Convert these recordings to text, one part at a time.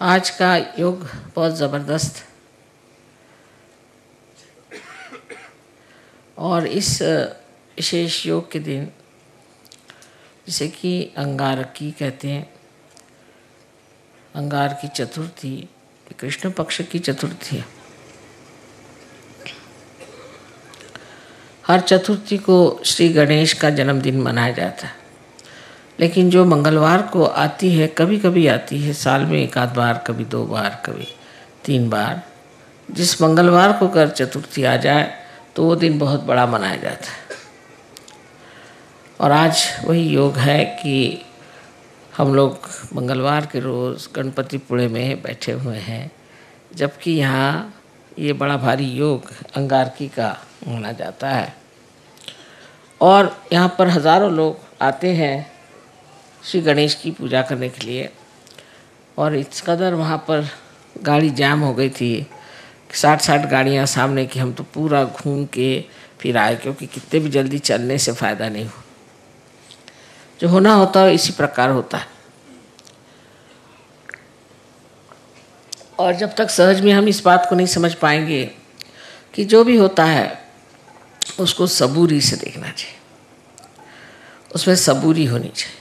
आज का योग बहुत ज़बरदस्त और इस विशेष योग के दिन जिसे कि अंगारकी कहते हैं, अंगार की चतुर्थी, कृष्ण पक्ष की चतुर्थी है। हर चतुर्थी को श्री गणेश का जन्मदिन मनाया जाता है, लेकिन जो मंगलवार को आती है, कभी कभी आती है साल में एक आध बार, कभी 2 बार, कभी 3 बार, जिस मंगलवार को अगर चतुर्थी आ जाए तो वो दिन बहुत बड़ा मनाया जाता है। और आज वही योग है कि हम लोग मंगलवार के रोज़ गणपतिपुणे में बैठे हुए हैं, जबकि यहाँ ये बड़ा भारी योग अंगारकी का माना जाता है और यहाँ पर हज़ारों लोग आते हैं श्री गणेश की पूजा करने के लिए। और इस कदर वहाँ पर गाड़ी जाम हो गई थी, 60 गाड़ियाँ सामने की, हम तो पूरा घूम के फिर आए, क्योंकि कितने भी जल्दी चलने से फ़ायदा नहीं हो, जो होना होता है इसी प्रकार होता है। और जब तक सहज में हम इस बात को नहीं समझ पाएंगे कि जो भी होता है उसको सबूरी से देखना चाहिए, उसमें सबूरी होनी चाहिए।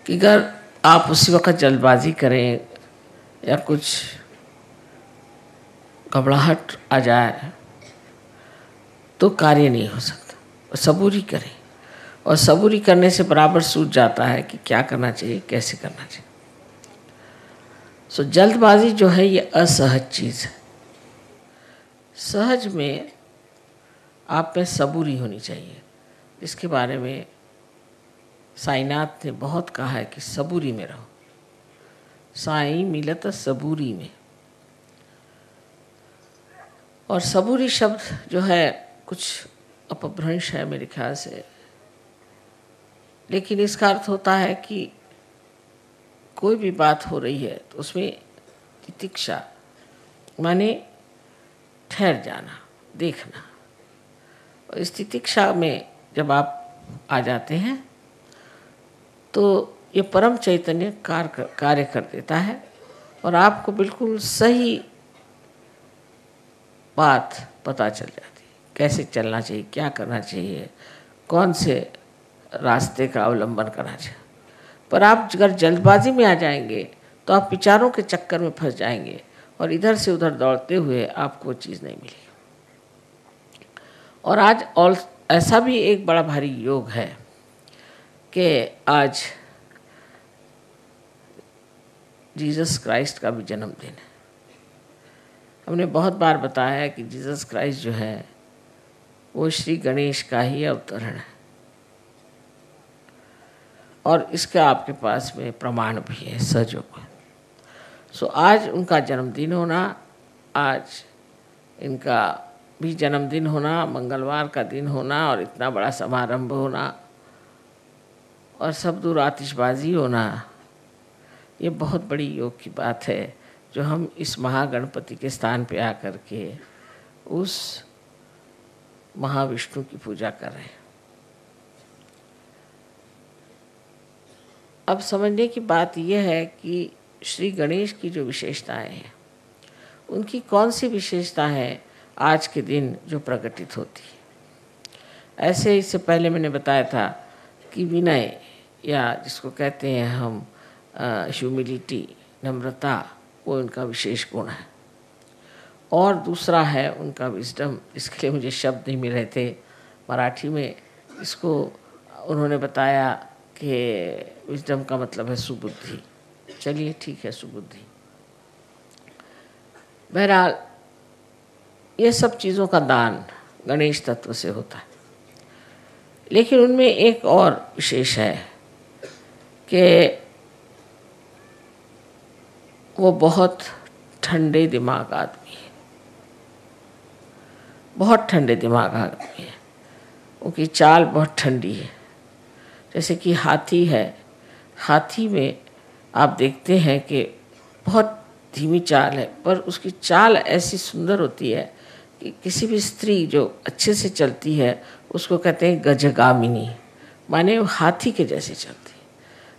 कि अगर आप उसी वक्त जल्दबाजी करें या कुछ घबराहट आ जाए तो कार्य नहीं हो सकता। और सबूरी करें, और सबूरी करने से बराबर सूझ जाता है कि क्या करना चाहिए, कैसे करना चाहिए। सो जल्दबाजी जो है ये असहज चीज़ है। सहज में आप में सबूरी होनी चाहिए, इसके बारे में साईनाथ ने बहुत कहा है कि सबूरी में रहो, साई मिलत सबूरी में। और सबूरी शब्द जो है कुछ अपभ्रंश है मेरे ख्याल से, लेकिन इसका अर्थ होता है कि कोई भी बात हो रही है तो उसमें तितिक्षा माने ठहर जाना, देखना। और इस तितिक्षा में जब आप आ जाते हैं तो ये परम चैतन्य कार्य कर देता है और आपको बिल्कुल सही बात पता चल जाती है, कैसे चलना चाहिए, क्या करना चाहिए, कौन से रास्ते का अवलंबन करना चाहिए। पर आप अगर जल्दबाजी में आ जाएंगे तो आप विचारों के चक्कर में फंस जाएंगे और इधर से उधर दौड़ते हुए आपको चीज़ नहीं मिलेगी। और आज और ऐसा भी एक बड़ा भारी योग है कि आज जीसस क्राइस्ट का भी जन्मदिन है। हमने बहुत बार बताया है कि जीसस क्राइस्ट जो है वो श्री गणेश का ही अवतरण है, और इसका आपके पास में प्रमाण भी है, सहयोग है। सो आज उनका जन्मदिन होना, आज इनका भी जन्मदिन होना, मंगलवार का दिन होना और इतना बड़ा समारंभ होना और सब दूर आतिशबाजी होना, ये बहुत बड़ी योग की बात है जो हम इस महागणपति के स्थान पे आकर के उस महाविष्णु की पूजा कर रहे हैं। अब समझने की बात यह है कि श्री गणेश की जो विशेषताएं हैं, उनकी कौन सी विशेषता है आज के दिन जो प्रकटित होती है। ऐसे इससे पहले मैंने बताया था कि विनय, या जिसको कहते हैं हम ह्यूमिलिटी, नम्रता, वो उनका विशेष गुण है। और दूसरा है उनका विजडम, इसके लिए मुझे शब्द नहीं मिल रहे थे मराठी में। इसको उन्होंने बताया कि विजडम का मतलब है सुबुद्धि। चलिए ठीक है, सुबुद्धि। बहरहाल ये सब चीज़ों का दान गणेश तत्व से होता है, लेकिन उनमें एक और विशेष है कि वो बहुत ठंडे दिमाग आदमी है, बहुत ठंडे दिमाग आदमी है। उनकी चाल बहुत ठंडी है। जैसे कि हाथी है, हाथी में आप देखते हैं कि बहुत धीमी चाल है, पर उसकी चाल ऐसी सुंदर होती है कि किसी भी स्त्री जो अच्छे से चलती है उसको कहते हैं गजगामिनी, माने वो हाथी के जैसे चलती है।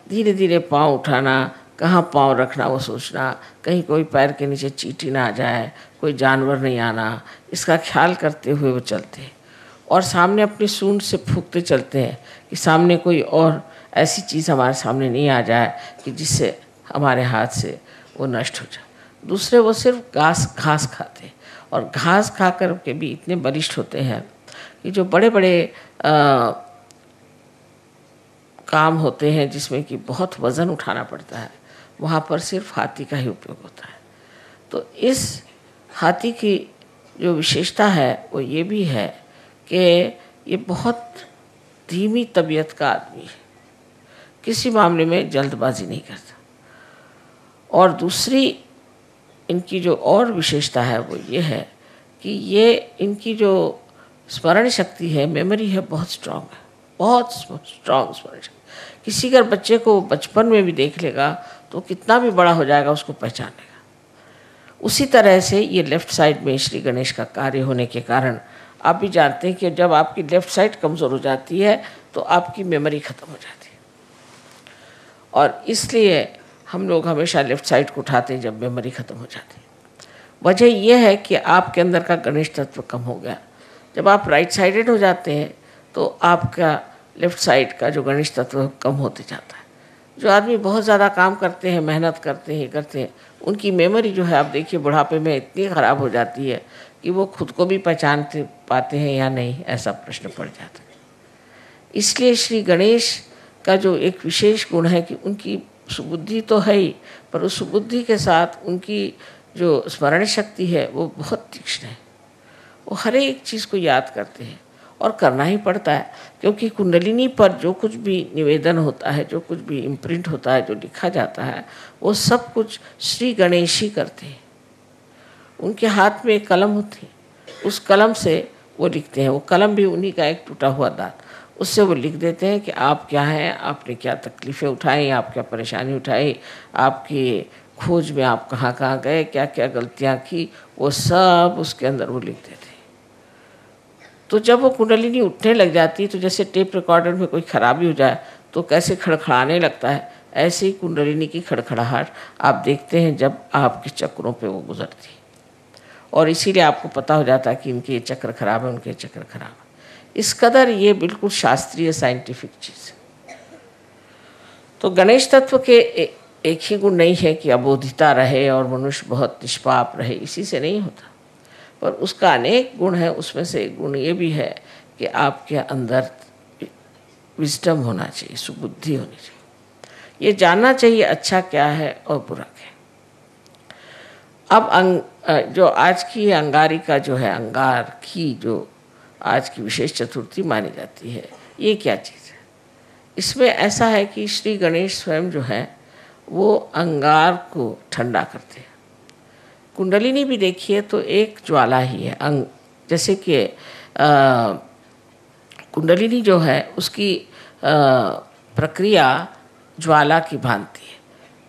धीरे धीरे पाँव उठाना, कहाँ पाँव रखना वो सोचना, कहीं कोई पैर के नीचे चींटी ना आ जाए, कोई जानवर नहीं आना, इसका ख्याल करते हुए वो चलते हैं। और सामने अपनी सूंड से फूंकते चलते हैं कि सामने कोई और ऐसी चीज़ हमारे सामने नहीं आ जाए कि जिससे हमारे हाथ से वो नष्ट हो जाए। दूसरे वो सिर्फ घास खाते हैं, और घास खा कर के भी इतने बलिष्ठ होते हैं कि जो बड़े बड़े काम होते हैं जिसमें कि बहुत वज़न उठाना पड़ता है, वहाँ पर सिर्फ हाथी का ही उपयोग होता है। तो इस हाथी की जो विशेषता है वो ये भी है कि ये बहुत धीमी तबीयत का आदमी है, किसी मामले में जल्दबाजी नहीं करता। और दूसरी इनकी जो और विशेषता है वो ये है कि ये इनकी जो स्मरण शक्ति है, मेमोरी है, बहुत स्ट्रांग है, बहुत स्ट्रांग स्मरण शक्ति। किसी अगर बच्चे को बचपन में भी देख लेगा तो कितना भी बड़ा हो जाएगा उसको पहचान लेगा। उसी तरह से ये लेफ़्ट साइड में श्री गणेश का कार्य होने के कारण आप भी जानते हैं कि जब आपकी लेफ़्ट साइड कमज़ोर हो जाती है तो आपकी मेमोरी ख़त्म हो जाती है, और इसलिए हम लोग हमेशा लेफ़्ट साइड को उठाते हैं जब मेमोरी ख़त्म हो जाती है। वजह यह है कि आपके अंदर का गणेश तत्व कम हो गया। जब आप राइट साइडेड हो जाते हैं तो आपका लेफ़्ट साइड का जो गणेश तत्व कम होते जाता है। जो आदमी बहुत ज़्यादा काम करते हैं, मेहनत करते हैं, उनकी मेमोरी जो है आप देखिए बुढ़ापे में इतनी ख़राब हो जाती है कि वो खुद को भी पहचान पाते हैं या नहीं, ऐसा प्रश्न पड़ जाता है। इसलिए श्री गणेश का जो एक विशेष गुण है कि उनकी सुबुद्धि तो है ही, पर उस सुबुद्धि के साथ उनकी जो स्मरण शक्ति है वो बहुत तीक्ष्ण है। वो हर एक चीज़ को याद करते हैं, और करना ही पड़ता है, क्योंकि कुंडलिनी पर जो कुछ भी निवेदन होता है, जो कुछ भी इम्प्रिंट होता है, जो लिखा जाता है, वो सब कुछ श्री गणेश ही करते हैं। उनके हाथ में एक कलम होती है, उस कलम से वो लिखते हैं। वो कलम भी उन्हीं का एक टूटा हुआ दांत, उससे वो लिख देते हैं कि आप क्या हैं, आपने क्या तकलीफ़ें उठाई, आप क्या परेशानी उठाई, आपकी खोज में आप कहाँ कहाँ गए, क्या क्या गलतियाँ की, वो सब उसके अंदर वो लिख देते हैं। तो जब वो कुंडलिनी उठने लग जाती है तो जैसे टेप रिकॉर्डर में कोई खराबी हो जाए तो कैसे खड़खड़ाने लगता है, ऐसे ही कुंडलिनी की खड़खड़ाहट आप देखते हैं जब आपके चक्रों पे वो गुजरती है, और इसीलिए आपको पता हो जाता है कि इनके ये चक्र खराब है, उनके चक्र खराब है। इस कदर ये बिल्कुल शास्त्रीय साइंटिफिक चीज़ है। तो गणेश तत्व के एक ही गुण नहीं है कि अबोधिता रहे और मनुष्य बहुत निष्पाप रहे, इसी से नहीं होता, पर उसका अनेक गुण है। उसमें से एक गुण ये भी है कि आपके अंदर विजडम होना चाहिए, सुबुद्धि होनी चाहिए, ये जानना चाहिए अच्छा क्या है और बुरा क्या है। अब जो आज की अंगारिका जो है, अंगार की जो आज की विशेष चतुर्थी मानी जाती है, ये क्या चीज़ है? इसमें ऐसा है कि श्री गणेश स्वयं जो है वो अंगार को ठंडा करते हैं। कुंडलिनी भी देखिए तो एक ज्वाला ही है, जैसे कि कुंडलिनी जो है उसकी प्रक्रिया ज्वाला की भांति है,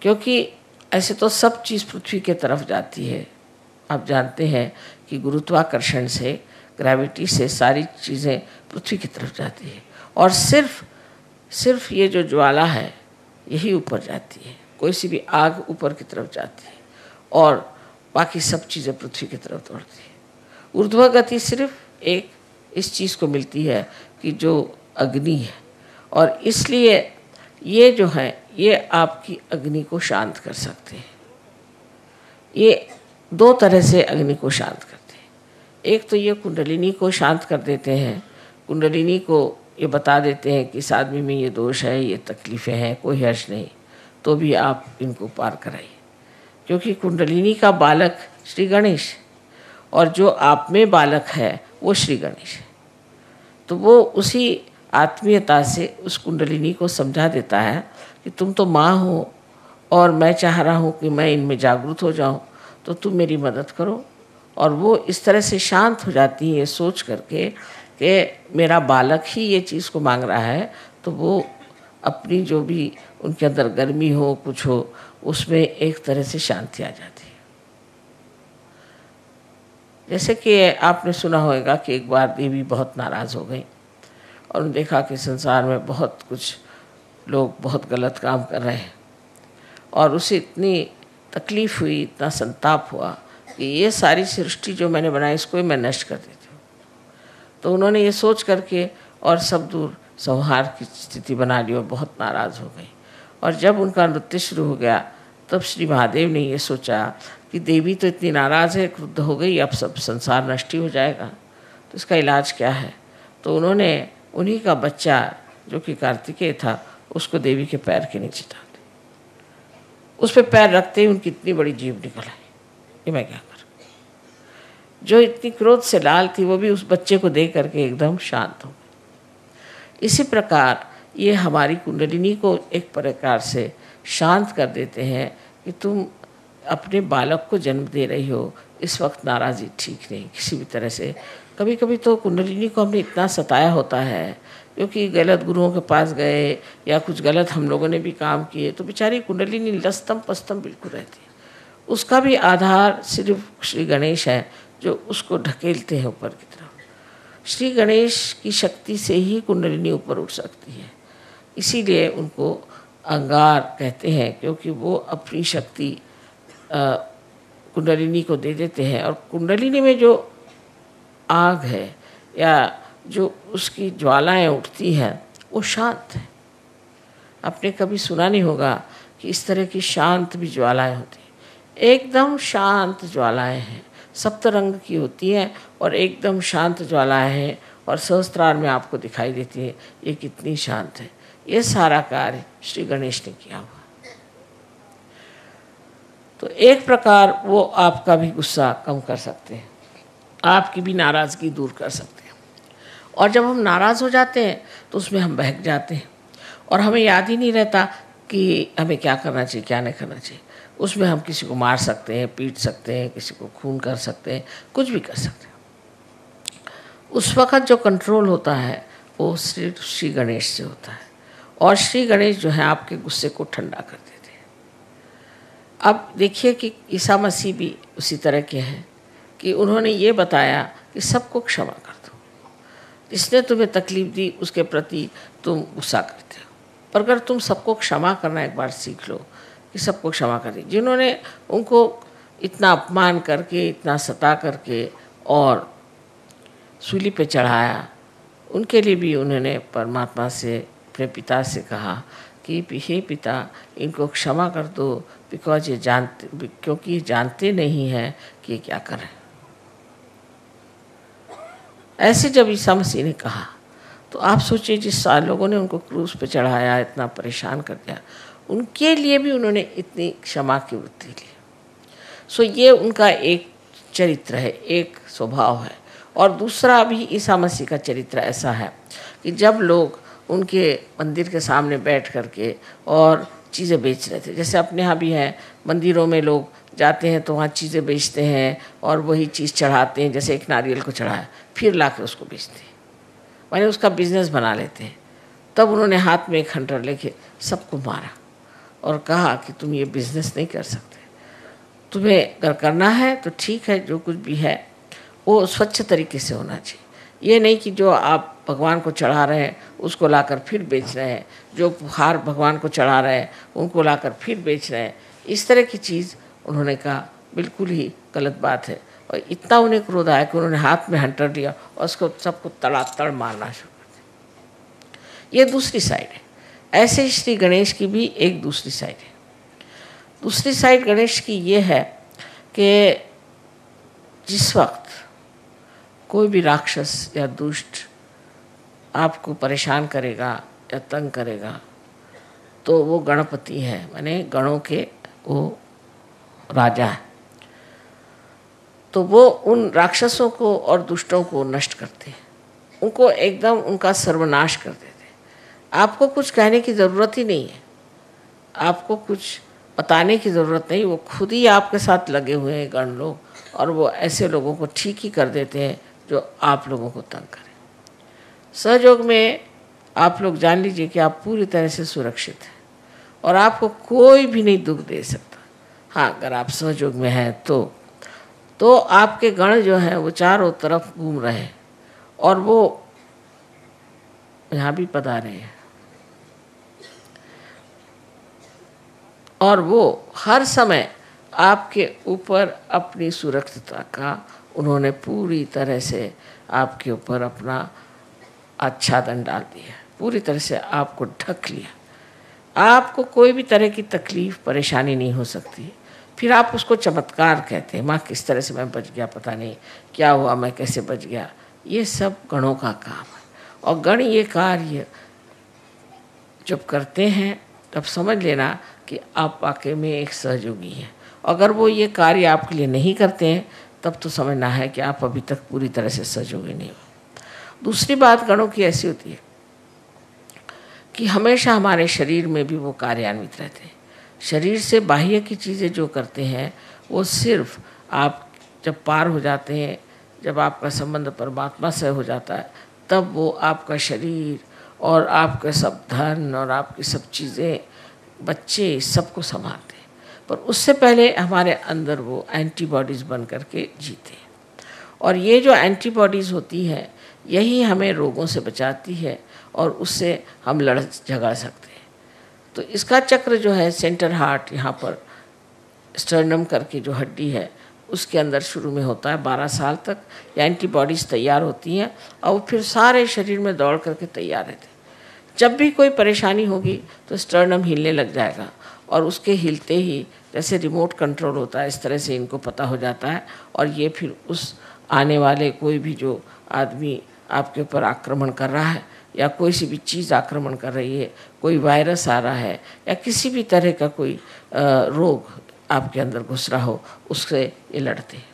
क्योंकि ऐसे तो सब चीज़ पृथ्वी के तरफ जाती है। आप जानते हैं कि गुरुत्वाकर्षण से, ग्रेविटी से सारी चीज़ें पृथ्वी की तरफ जाती है, और सिर्फ ये जो ज्वाला है यही ऊपर जाती है। कोई सी भी आग ऊपर की तरफ जाती है और बाकी सब चीज़ें पृथ्वी की तरफ दौड़ती है। ऊर्ध्व गति सिर्फ एक इस चीज़ को मिलती है कि जो अग्नि है, और इसलिए ये जो है ये आपकी अग्नि को शांत कर सकते हैं। ये दो तरह से अग्नि को शांत करते हैं। एक तो ये कुंडलिनी को शांत कर देते हैं, कुंडलिनी को ये बता देते हैं कि इस आदमी में ये दोष है, ये तकलीफ़ें हैं, कोई हर्ष नहीं, तो भी आप इनको पार कराइए, क्योंकि कुंडलिनी का बालक श्री गणेश, और जो आप में बालक है वो श्री गणेश है। तो वो उसी आत्मीयता से उस कुंडलिनी को समझा देता है कि तुम तो माँ हो और मैं चाह रहा हूँ कि मैं इनमें जागरूक हो जाऊँ, तो तुम मेरी मदद करो। और वो इस तरह से शांत हो जाती है ये सोच करके कि मेरा बालक ही ये चीज़ को मांग रहा है, तो वो अपनी जो भी उनके अंदर गर्मी हो, कुछ हो, उसमें एक तरह से शांति आ जाती है। जैसे कि आपने सुना होगा कि एक बार देवी बहुत नाराज़ हो गई और देखा कि संसार में बहुत कुछ लोग बहुत गलत काम कर रहे हैं, और उसे इतनी तकलीफ़ हुई, इतना संताप हुआ कि ये सारी सृष्टि जो मैंने बनाई इसको ही मैं नष्ट कर देती हूँ। तो उन्होंने ये सोच करके और सब दूर संहार की स्थिति बना ली और बहुत नाराज़ हो गई। और जब उनका नृत्य शुरू हो गया तब श्री महादेव ने ये सोचा कि देवी तो इतनी नाराज़ है, क्रुद्ध हो गई, अब सब संसार नष्ट ही हो जाएगा, तो इसका इलाज क्या है। तो उन्होंने उन्हीं का बच्चा जो कि कार्तिकेय था उसको देवी के पैर के नीचे डाल दिया। उस पर पैर रखते ही उनकी इतनी बड़ी जीभ निकल आई, ये मैं क्या कर। जो इतनी क्रोध से लाल थी वो भी उस बच्चे को देख करके एकदम शांत हो गई। इसी प्रकार ये हमारी कुंडलिनी को एक प्रकार से शांत कर देते हैं कि तुम अपने बालक को जन्म दे रही हो, इस वक्त नाराज़ी ठीक नहीं किसी भी तरह से। कभी कभी तो कुंडलिनी को हमने इतना सताया होता है क्योंकि गलत गुरुओं के पास गए या कुछ गलत हम लोगों ने भी काम किए, तो बेचारी कुंडलिनी लस्तम पस्तम बिल्कुल रहती है। उसका भी आधार सिर्फ श्री गणेश है जो उसको ढकेलते हैं ऊपर की तरफ। श्री गणेश की शक्ति से ही कुंडलिनी ऊपर उठ सकती है, इसीलिए उनको अंगार कहते हैं, क्योंकि वो अपनी शक्ति कुंडलिनी को दे देते हैं। और कुंडलिनी में जो आग है या जो उसकी ज्वालाएं उठती हैं वो शांत है। आपने कभी सुना नहीं होगा कि इस तरह की शांत भी ज्वालाएं होती हैं। एकदम शांत ज्वालाएं हैं, सप्त रंग की होती हैं और एकदम शांत ज्वालाएं हैं और सहस्त्रार में आपको दिखाई देती है ये कितनी शांत है। ये सारा कार्य श्री गणेश ने किया हुआ। तो एक प्रकार वो आपका भी गुस्सा कम कर सकते हैं, आपकी भी नाराज़गी दूर कर सकते हैं। और जब हम नाराज़ हो जाते हैं तो उसमें हम बहक जाते हैं और हमें याद ही नहीं रहता कि हमें क्या करना चाहिए क्या नहीं करना चाहिए। उसमें हम किसी को मार सकते हैं, पीट सकते हैं, किसी को खून कर सकते हैं, कुछ भी कर सकते हैं। उस वक़्त जो कंट्रोल होता है वो सिर्फ श्री गणेश से होता है और श्री गणेश जो है आपके गुस्से को ठंडा कर देते हैं। अब देखिए कि ईसा मसीह भी उसी तरह के हैं कि उन्होंने ये बताया कि सबको क्षमा कर दो, जिसने तुम्हें तकलीफ़ दी उसके प्रति तुम गुस्सा करते हो, पर अगर तुम सबको क्षमा करना एक बार सीख लो कि सबको क्षमा कर दी। जिन्होंने उनको इतना अपमान करके, इतना सता करके और सूली पे चढ़ाया, उनके लिए भी उन्होंने परमात्मा से, अपने पिता से कहा कि हे पिता इनको क्षमा कर दो, क्योंकि ये जानते नहीं हैं कि ये क्या करें। ऐसे जब ईसा मसीह ने कहा तो आप सोचिए जिस लोगों ने उनको क्रूस पे चढ़ाया, इतना परेशान कर दिया, उनके लिए भी उन्होंने इतनी क्षमा की वृत्ति ली। सो ये उनका एक चरित्र है, एक स्वभाव है। और दूसरा भी ईसा मसीह का चरित्र ऐसा है कि जब लोग उनके मंदिर के सामने बैठ करके और चीज़ें बेच रहे थे, जैसे अपने यहाँ भी हैं, मंदिरों में लोग जाते हैं तो वहाँ चीज़ें बेचते हैं और वही चीज़ चढ़ाते हैं, जैसे एक नारियल को चढ़ाया फिर ला कर उसको बेचते हैं, माने उसका बिजनेस बना लेते हैं। तब उन्होंने हाथ में एक खंडर लेके सबको मारा और कहा कि तुम ये बिजनेस नहीं कर सकते, तुम्हें अगर करना है तो ठीक है, जो कुछ भी है वो स्वच्छ तरीके से होना चाहिए। ये नहीं कि जो आप भगवान को चढ़ा रहे हैं उसको लाकर फिर बेच रहे हैं, जो हार भगवान को चढ़ा रहे हैं उनको लाकर फिर बेच रहे हैं। इस तरह की चीज़ उन्होंने कहा बिल्कुल ही गलत बात है। और इतना उन्हें क्रोध आया कि उन्होंने हाथ में हंटर लिया और उसको सबको तड़ातड़ मारना शुरू कर दिया। ये दूसरी साइड है। ऐसे ही श्री गणेश की भी एक दूसरी साइड है। दूसरी साइड गणेश की ये है कि जिस वक्त कोई भी राक्षस या दुष्ट आपको परेशान करेगा या तंग करेगा तो वो गणपति है, माने गणों के वो राजा है। तो वो उन राक्षसों को और दुष्टों को नष्ट करते हैं, उनको एकदम उनका सर्वनाश कर देते हैं। आपको कुछ कहने की ज़रूरत ही नहीं है, आपको कुछ बताने की ज़रूरत नहीं, वो खुद ही आपके साथ लगे हुए हैं गण लोग, और वो ऐसे लोगों को ठीक ही कर देते हैं जो आप लोगों को तंग करें। सहयोग में आप लोग जान लीजिए कि आप पूरी तरह से सुरक्षित हैं और आपको कोई भी नहीं दुख दे सकता। हाँ, अगर आप सहयोग में हैं तो आपके गण जो हैं वो चारों तरफ घूम रहे हैं और वो यहाँ भी पधारे हैं। और वो हर समय आपके ऊपर अपनी सुरक्षितता का उन्होंने पूरी तरह से आपके ऊपर अपना आच्छादन डाल दिया, पूरी तरह से आपको ढक लिया। आपको कोई भी तरह की तकलीफ़ परेशानी नहीं हो सकती। फिर आप उसको चमत्कार कहते हैं, माँ किस तरह से मैं बच गया, पता नहीं क्या हुआ, मैं कैसे बच गया। ये सब गणों का काम है। और गण ये कार्य जब करते हैं तब समझ लेना कि आप वाकई में एक सहयोगी हैं। अगर वो ये कार्य आपके लिए नहीं करते हैं तब तो समझना है कि आप अभी तक पूरी तरह से सहयोगी नहीं हो। दूसरी बात गणों की ऐसी होती है कि हमेशा हमारे शरीर में भी वो कार्यान्वित रहते हैं। शरीर से बाह्य की चीज़ें जो करते हैं वो सिर्फ आप जब पार हो जाते हैं, जब आपका संबंध परमात्मा से हो जाता है, तब वो आपका शरीर और आपका सब धन और आपकी सब चीज़ें, बच्चे, सबको संभालते हैं। पर उससे पहले हमारे अंदर वो एंटीबॉडीज़ बन करके जीते हैं। और ये जो एंटीबॉडीज़ होती हैं यही हमें रोगों से बचाती है और उससे हम लड़ झगड़ सकते हैं। तो इसका चक्र जो है सेंटर हार्ट, यहाँ पर स्टर्नम करके जो हड्डी है उसके अंदर शुरू में होता है। 12 साल तक ये एंटीबॉडीज़ तैयार होती हैं और वो फिर सारे शरीर में दौड़ करके तैयार रहते हैं। जब भी कोई परेशानी होगी तो स्टर्नम हिलने लग जाएगा और उसके हिलते ही जैसे रिमोट कंट्रोल होता है इस तरह से इनको पता हो जाता है और ये फिर उस आने वाले कोई भी जो आदमी आपके ऊपर आक्रमण कर रहा है या कोई सी भी चीज़ आक्रमण कर रही है, कोई वायरस आ रहा है या किसी भी तरह का कोई रोग आपके अंदर घुस रहा हो, उससे ये लड़ते हैं।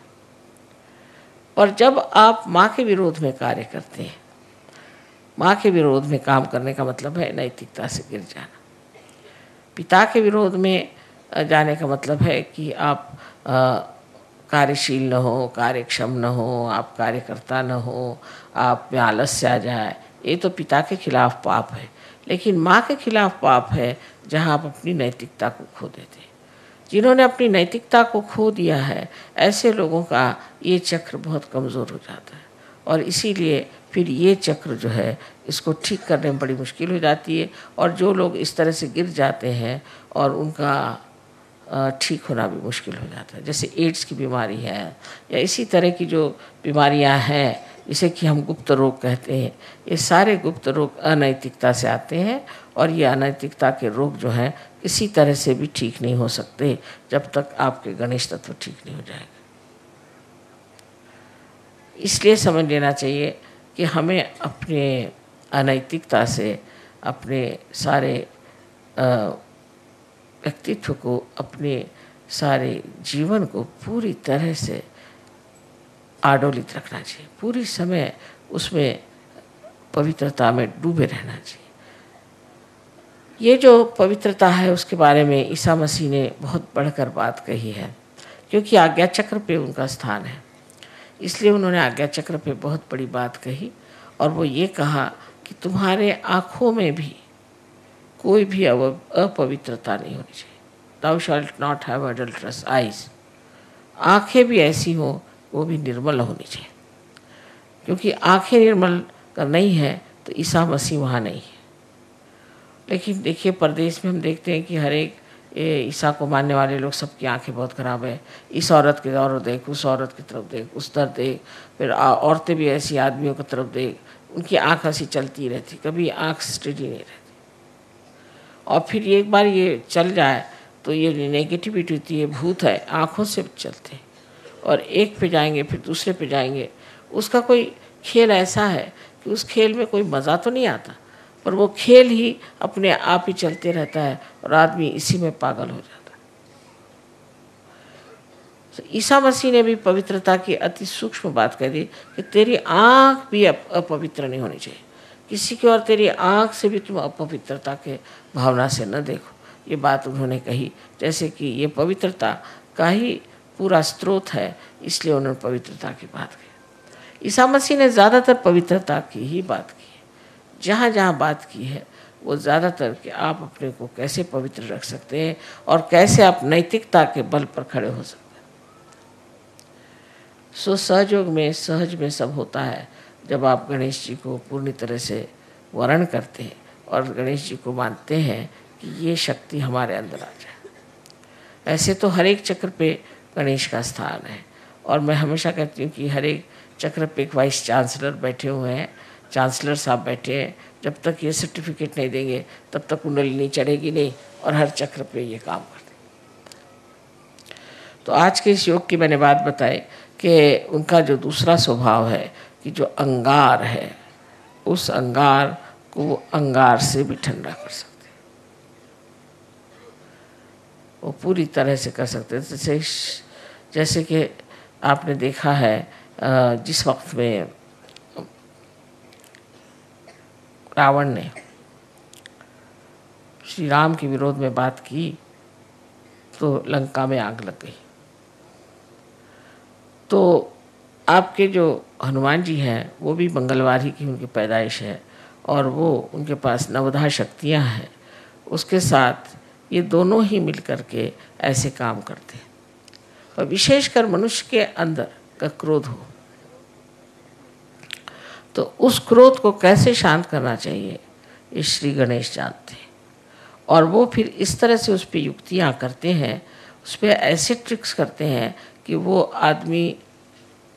और जब आप माँ के विरोध में कार्य करते हैं, माँ के विरोध में काम करने का मतलब है नैतिकता से गिर जाना। पिता के विरोध में जाने का मतलब है कि आप कार्यशील न हो, कार्यक्षम न हो, आप कार्यकर्ता न हो, आप में आलस्य आ जाए। ये तो पिता के खिलाफ पाप है। लेकिन माँ के खिलाफ पाप है जहाँ आप अपनी नैतिकता को खो देते हैं। जिन्होंने अपनी नैतिकता को खो दिया है ऐसे लोगों का ये चक्र बहुत कमज़ोर हो जाता है और इसीलिए फिर ये चक्र जो है इसको ठीक करने में बड़ी मुश्किल हो जाती है। और जो लोग इस तरह से गिर जाते हैं और उनका ठीक होना भी मुश्किल हो जाता है, जैसे एड्स की बीमारी है या इसी तरह की जो बीमारियां हैं जिसे कि हम गुप्त रोग कहते हैं, ये सारे गुप्त रोग अनैतिकता से आते हैं और ये अनैतिकता के रोग जो हैं किसी तरह से भी ठीक नहीं हो सकते जब तक आपके गणेश तत्व ठीक नहीं हो जाएगा। इसलिए समझ लेना चाहिए कि हमें अपने अनैतिकता से अपने सारे व्यक्तित्व को, अपने सारे जीवन को पूरी तरह से आडोलित रखना चाहिए, पूरी समय उसमें पवित्रता में डूबे रहना चाहिए। ये जो पवित्रता है उसके बारे में ईसा मसीह ने बहुत बढ़कर बात कही है, क्योंकि आज्ञा चक्र पे उनका स्थान है, इसलिए उन्होंने आज्ञा चक्र पे बहुत बड़ी बात कही। और वो ये कहा कि तुम्हारे आँखों में भी कोई भी अपवित्रता नहीं होनी चाहिए। Thou shalt not have adulterous eyes। आँखें भी ऐसी हो, वो भी निर्मल होनी चाहिए, क्योंकि आँखें निर्मल कर नहीं है तो ईसा मसीह वहाँ नहीं है। लेकिन देखिए परदेश में हम देखते हैं कि हर एक ईसा को मानने वाले लोग सबकी आंखें बहुत ख़राब है। इस औरत की तरफ देख, उस औरत की तरफ देख, उस तरफ देख, फिर औरतें भी ऐसी आदमियों की तरफ देख, उनकी आंख ऐसी चलती रहती, कभी आंख स्टेडी नहीं रहती। और फिर एक बार ये चल जाए तो ये नेगेटिविटी होती है, भूत है, आँखों से चलते हैं और एक पे जाएंगे फिर दूसरे पे जाएंगे। उसका कोई खेल ऐसा है कि उस खेल में कोई मज़ा तो नहीं आता, पर वो खेल ही अपने आप ही चलते रहता है और आदमी इसी में पागल हो जाता है। तो ईसा मसीह ने भी पवित्रता की अति सूक्ष्म बात कह दी कि तेरी आँख भी अपवित्र नहीं होनी चाहिए, किसी की और तेरी आँख से भी तुम अपवित्रता के भावना से न देखो। ये बात उन्होंने कही, जैसे कि ये पवित्रता का ही पूरा स्रोत है, इसलिए उन्होंने पवित्रता की बात की। ईसा मसीह ने ज़्यादातर पवित्रता की ही बात की है। जहाँ जहाँ बात की है वो ज़्यादातर कि आप अपने को कैसे पवित्र रख सकते हैं और कैसे आप नैतिकता के बल पर खड़े हो सकते हैं। सो सहयोग में, सहज में सब होता है जब आप गणेश जी को पूर्ण तरह से वर्ण करते हैं और गणेश जी को मानते हैं कि ये शक्ति हमारे अंदर आ जाए। ऐसे तो हर एक चक्र पे गणेश का स्थान है, और मैं हमेशा कहती हूँ कि हर एक चक्र पे एक वाइस चांसलर बैठे हुए हैं, चांसलर साहब बैठे हैं। जब तक ये सर्टिफिकेट नहीं देंगे तब तक कुंडली चढ़ेगी नहीं, और हर चक्र पे ये काम करते। तो आज के इस योग की मैंने बात बताई कि उनका जो दूसरा स्वभाव है कि जो अंगार है, उस अंगार को वो अंगार से भी ठंडा कर सकते हैं, वो पूरी तरह से कर सकते हैं। जैसे कि आपने देखा है जिस वक्त में रावण ने श्री राम के विरोध में बात की तो लंका में आग लग गई। तो आपके जो हनुमान जी हैं वो भी मंगलवार ही की उनकी पैदाइश है, और वो उनके पास नवधा शक्तियाँ हैं, उसके साथ ये दोनों ही मिल कर के ऐसे काम करते हैं। और विशेषकर मनुष्य के अंदर का क्रोध हो तो उस क्रोध को कैसे शांत करना चाहिए ये श्री गणेश जानते हैं, और वो फिर इस तरह से उस पर युक्तियाँ करते हैं, उस पर ऐसे ट्रिक्स करते हैं कि वो आदमी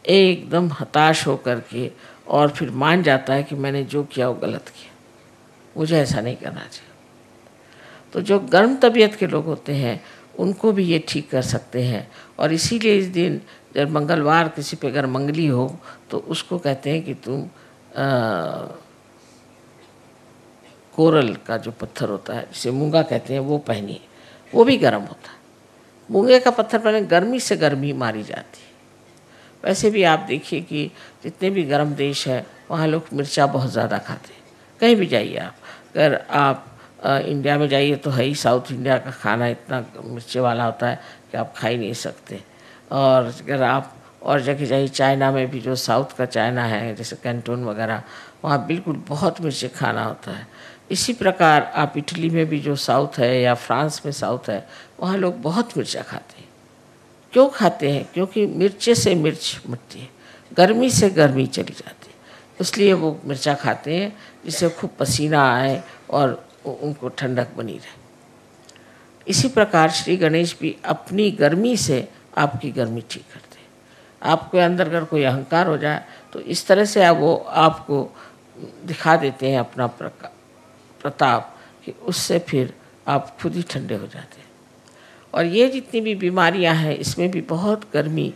एकदम हताश हो कर के और फिर मान जाता है कि मैंने जो किया वो गलत किया, मुझे ऐसा नहीं करना चाहिए। तो जो गर्म तबीयत के लोग होते हैं उनको भी ये ठीक कर सकते हैं, और इसीलिए इस दिन जब मंगलवार किसी पे अगर मंगली हो तो उसको कहते हैं कि तुम कोरल का जो पत्थर होता है जिसे मूंगा कहते हैं वो पहनिए, वो भी गर्म होता है। मूंगे का पत्थर पहने गर्मी से गर्मी मारी जाती है। वैसे भी आप देखिए कि जितने भी गर्म देश है वहाँ लोग मिर्चा बहुत ज़्यादा खाते हैं। कहीं भी जाइए आप, अगर आप इंडिया में जाइए तो है ही, साउथ इंडिया का खाना इतना मिर्चे वाला होता है कि आप खा ही नहीं सकते। और अगर आप और जगह जाइए, चाइना में भी जो साउथ का चाइना है जैसे कैंटून वगैरह, वहाँ बिल्कुल बहुत मिर्ची खाना होता है। इसी प्रकार आप इटली में भी जो साउथ है या फ्रांस में साउथ है, वहाँ लोग बहुत मिर्चा खाते हैं। क्यों खाते हैं? क्योंकि मिर्चे से मिर्च मिटती है, गर्मी से गर्मी चली जाती है, इसलिए वो मिर्चा खाते हैं जिससे खूब पसीना आए और उनको ठंडक बनी रहे। इसी प्रकार श्री गणेश भी अपनी गर्मी से आपकी गर्मी ठीक करते हैं। आपके अंदर अगर कोई अहंकार हो जाए तो इस तरह से वो आपको दिखा देते हैं अपना प्रताप कि उससे फिर आप खुद ही ठंडे हो जाते हैं। और ये जितनी भी बीमारियां हैं इसमें भी बहुत गर्मी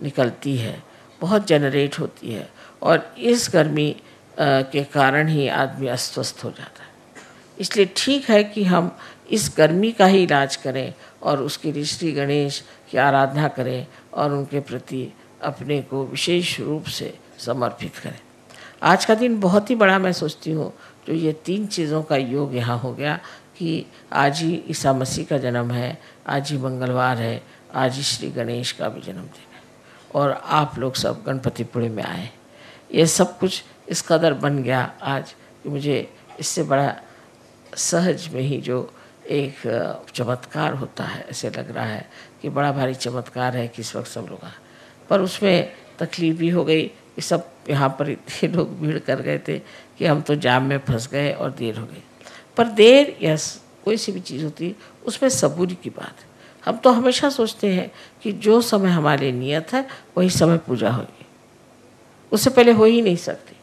निकलती है, बहुत जनरेट होती है, और इस गर्मी के कारण ही आदमी अस्वस्थ हो जाता है। इसलिए ठीक है कि हम इस गर्मी का ही इलाज करें और उसके लिए श्री गणेश की आराधना करें और उनके प्रति अपने को विशेष रूप से समर्पित करें। आज का दिन बहुत ही बड़ा मैं सोचती हूँ, जो ये 3 चीज़ों का योग यहाँ हो गया कि आज ही ईसा मसीह का जन्म है, आज ही मंगलवार है, आज ही श्री गणेश का भी जन्मदिन है, और आप लोग सब गणपतिपुरे में आए। ये सब कुछ इस कदर बन गया आज कि मुझे इससे बड़ा सहज में ही जो एक चमत्कार होता है, ऐसे लग रहा है कि बड़ा भारी चमत्कार है कि इस वक्त सब लोग आए। पर उसमें तकलीफ भी हो गई कि सब यहाँ पर इतने लोग भीड़ कर गए थे कि हम तो जाम में फंस गए और देर हो गई। पर देर या कोई सी भी चीज़ होती उसमें सबूरी की बात है। हम तो हमेशा सोचते हैं कि जो समय हमारे नियत है वही समय पूजा होगी, उससे पहले हो ही नहीं सकती।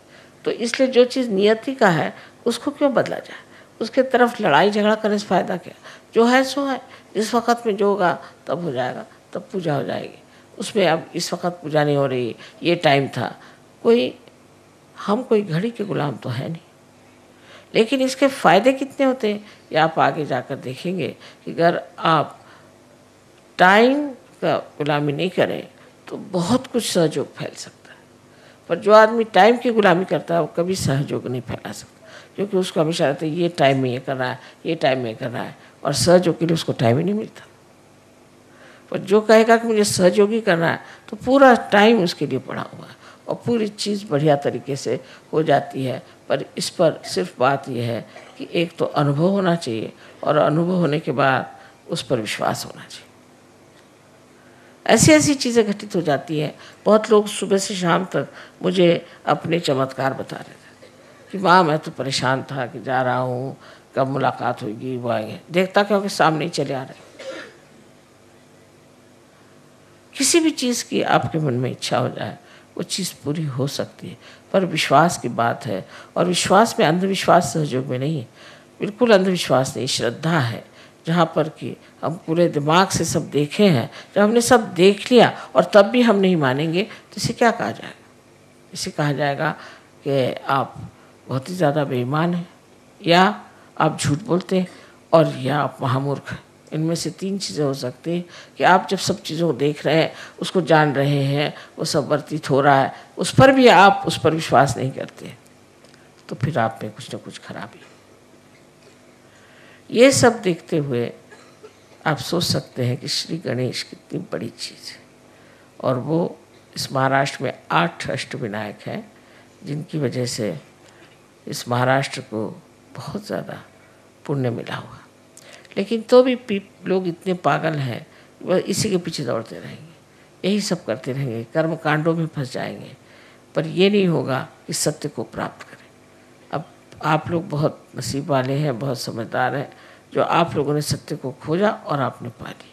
तो इसलिए जो चीज़ नियति का है उसको क्यों बदला जाए, उसके तरफ लड़ाई झगड़ा करने से फ़ायदा क्या। जो है सो है, जिस वक़्त में जो होगा तब हो जाएगा, तब पूजा हो जाएगी। उसमें अब इस वक्त पूजा नहीं हो रही, ये टाइम था, हम कोई घड़ी के गुलाम तो है नहीं। लेकिन इसके फ़ायदे कितने होते हैं ये आप आगे जाकर देखेंगे कि अगर आप टाइम का गुलामी नहीं करें तो बहुत कुछ सहयोग फैल सकता है। पर जो आदमी टाइम की गुलामी करता है वो कभी सहयोग नहीं फैला सकता, क्योंकि उसको हमेशा रहता है ये टाइम में ये करना है, ये टाइम में करना है, और सहयोग के लिए उसको टाइम ही नहीं मिलता। पर जो कहेगा कि मुझे सहयोगी करना है तो पूरा टाइम उसके लिए पड़ा हुआ है और पूरी चीज़ बढ़िया तरीके से हो जाती है। पर इस पर सिर्फ बात यह है कि एक तो अनुभव होना चाहिए, और अनुभव होने के बाद उस पर विश्वास होना चाहिए। ऐसी ऐसी चीज़ें घटित हो जाती हैं। बहुत लोग सुबह से शाम तक मुझे अपने चमत्कार बता रहे थे कि माँ मैं तो परेशान था कि जा रहा हूँ, कब मुलाकात होगी, वो आएंगे। देखता क्योंकि सामने ही चले आ रहे। किसी भी चीज़ की आपके मन में इच्छा हो जाए वो चीज़ पूरी हो सकती है, पर विश्वास की बात है। और विश्वास में अंधविश्वास सहयोग में नहीं, बिल्कुल अंधविश्वास नहीं, श्रद्धा है। जहाँ पर कि हम पूरे दिमाग से सब देखे हैं, जब हमने सब देख लिया और तब भी हम नहीं मानेंगे तो इसे क्या कहा जाएगा? इसे कहा जाएगा कि आप बहुत ही ज़्यादा बेईमान हैं, या आप झूठ बोलते हैं, और या आप महामूर्ख हैं। इनमें से 3 चीज़ें हो सकती हैं कि आप जब सब चीज़ों को देख रहे हैं, उसको जान रहे हैं, वो सब वर्तित हो रहा है, उस पर भी आप उस पर विश्वास नहीं करते, तो फिर आप में कुछ न कुछ खराबी। ये सब देखते हुए आप सोच सकते हैं कि श्री गणेश कितनी बड़ी चीज़ है। और वो इस महाराष्ट्र में 8 अष्टविनायक हैं, जिनकी वजह से इस महाराष्ट्र को बहुत ज़्यादा पुण्य मिला हुआ। लेकिन तो भी लोग इतने पागल हैं, वह इसी के पीछे दौड़ते रहेंगे, यही सब करते रहेंगे, कर्म कांडों में फंस जाएंगे, पर ये नहीं होगा कि सत्य को प्राप्त करें। अब आप लोग बहुत नसीब वाले हैं, बहुत समझदार हैं, जो आप लोगों ने सत्य को खोजा और आपने पा ली।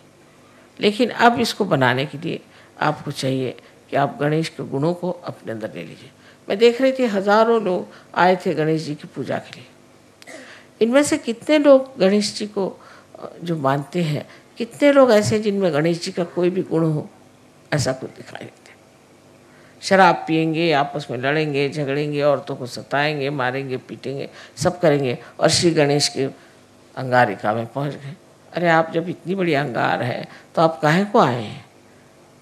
लेकिन अब इसको बनाने के लिए आपको चाहिए कि आप गणेश के गुणों को अपने अंदर ले लीजिए। मैं देख रही थी हज़ारों लोग आए थे गणेश जी की पूजा के लिए। इनमें से कितने लोग गणेश जी को जो मानते हैं, कितने लोग ऐसे हैं जिनमें गणेश जी का कोई भी गुण हो, ऐसा कुछ दिखाई देता है। शराब पिएंगे, आपस में लड़ेंगे झगड़ेंगे, औरतों को सताएंगे, मारेंगे पीटेंगे, सब करेंगे, और श्री गणेश के अंगारिका में पहुंच गए। अरे आप जब इतनी बड़ी अंगार है तो आप काहे को आए हैं?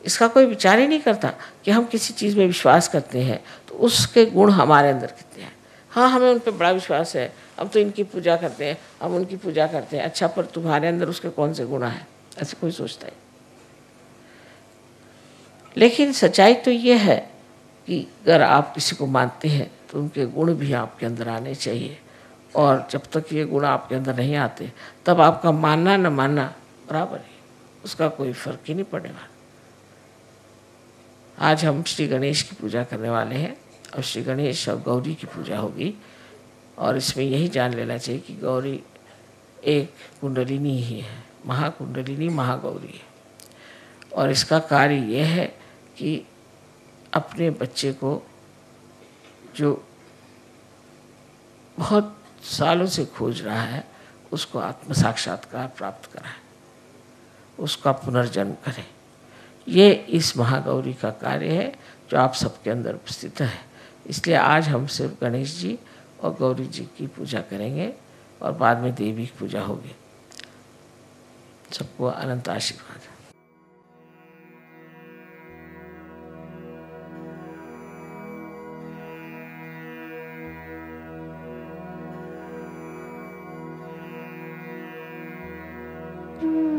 इसका कोई विचार ही नहीं करता कि हम किसी चीज़ में विश्वास करते हैं तो उसके गुण हमारे अंदर कितने हैं। हाँ, हमें उन पर बड़ा विश्वास है, हम तो इनकी पूजा करते हैं, हम उनकी पूजा करते हैं। अच्छा, पर तुम्हारे अंदर उसके कौन से गुण हैं? ऐसे कोई सोचता है? लेकिन सच्चाई तो ये है कि अगर आप किसी को मानते हैं तो उनके गुण भी आपके अंदर आने चाहिए, और जब तक ये गुण आपके अंदर नहीं आते तब आपका मानना न मानना बराबर है, उसका कोई फर्क ही नहीं पड़ने वाला। आज हम श्री गणेश की पूजा करने वाले हैं, और श्री गणेश और गौरी की पूजा होगी, और इसमें यही जान लेना चाहिए कि गौरी एक कुंडलिनी ही है, महाकुंडलिनी महागौरी है। और इसका कार्य यह है कि अपने बच्चे को जो बहुत सालों से खोज रहा है उसको आत्म साक्षात्कार प्राप्त कराए, उसका पुनर्जन्म करें। ये इस महागौरी का कार्य है जो आप सबके अंदर उपस्थित है। इसलिए आज हम सिर्फ गणेश जी और गौरी जी की पूजा करेंगे, और बाद में देवी की पूजा होगी। सबको अनंत आशीर्वाद। Mm-hmm.